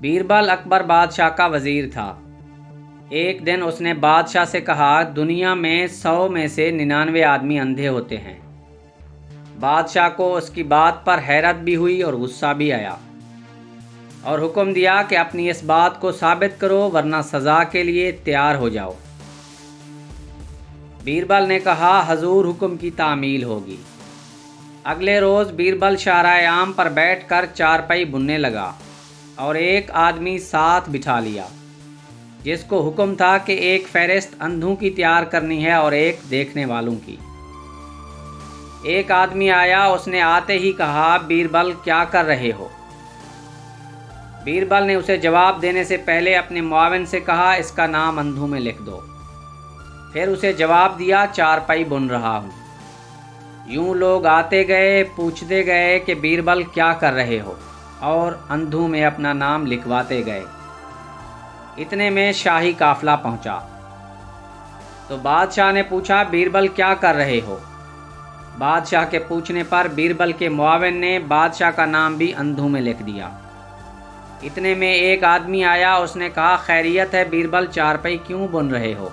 बीरबल अकबर बादशाह का वज़ीर था। एक दिन उसने बादशाह से कहा, दुनिया में 100 में से 99 आदमी अंधे होते हैं। बादशाह को उसकी बात पर हैरत भी हुई और गुस्सा भी आया और हुक्म दिया कि अपनी इस बात को साबित करो, वरना सज़ा के लिए तैयार हो जाओ। बीरबल ने कहा, हजूर हुक्म की तामील होगी। अगले रोज़ बीरबल शाहराए आम पर बैठकर चारपाई बुनने लगा और एक आदमी साथ बिठा लिया, जिसको हुक्म था कि एक फहरिस्त अंधों की तैयार करनी है और एक देखने वालों की। एक आदमी आया, उसने आते ही कहा, बीरबल क्या कर रहे हो? बीरबल ने उसे जवाब देने से पहले अपने मुआविन से कहा, इसका नाम अंधों में लिख दो। फिर उसे जवाब दिया, चारपाई बुन रहा हूँ। यूं लोग आते गए, पूछते गए कि बीरबल क्या कर रहे हो, और अंधों में अपना नाम लिखवाते गए। इतने में शाही काफिला पहुंचा तो बादशाह ने पूछा, बीरबल क्या कर रहे हो? बादशाह के पूछने पर बीरबल के मुआविन ने बादशाह का नाम भी अंधों में लिख दिया। इतने में एक आदमी आया, उसने कहा, खैरियत है बीरबल, चारपाई क्यों बुन रहे हो?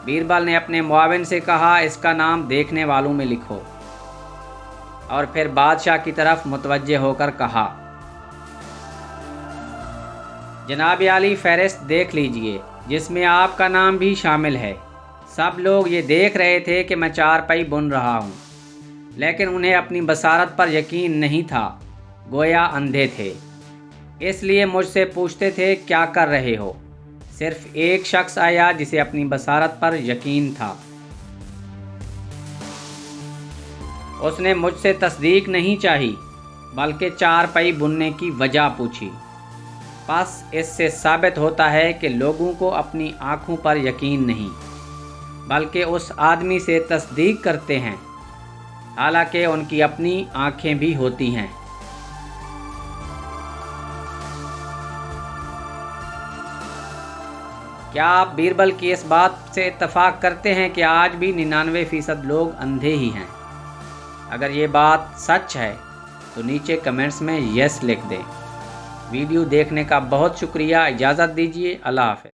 बीरबल ने अपने मुआविन से कहा, इसका नाम देखने वालों में लिखो। और फिर बादशाह की तरफ मुतवज्जे होकर कहा, जनाब आली, फहरिस्त देख लीजिए, जिसमें आपका नाम भी शामिल है। सब लोग ये देख रहे थे कि मैं चारपाई बुन रहा हूँ, लेकिन उन्हें अपनी बसारत पर यकीन नहीं था, गोया अंधे थे। इसलिए मुझसे पूछते थे, क्या कर रहे हो? सिर्फ एक शख्स आया जिसे अपनी बसारत पर यकीन था। उसने मुझसे तस्दीक नहीं चाही, बल्कि चारपाई बुनने की वजह पूछी। बस इससे साबित होता है कि लोगों को अपनी आँखों पर यकीन नहीं, बल्कि उस आदमी से तस्दीक करते हैं, हालांकि उनकी अपनी आँखें भी होती हैं। क्या आप बीरबल की इस बात से इत्तफाक करते हैं कि आज भी 99% लोग अंधे ही हैं? अगर ये बात सच है तो नीचे कमेंट्स में यस लिख दें। वीडियो देखने का बहुत शुक्रिया। इजाज़त दीजिए। अल्लाह हाफ़िज़।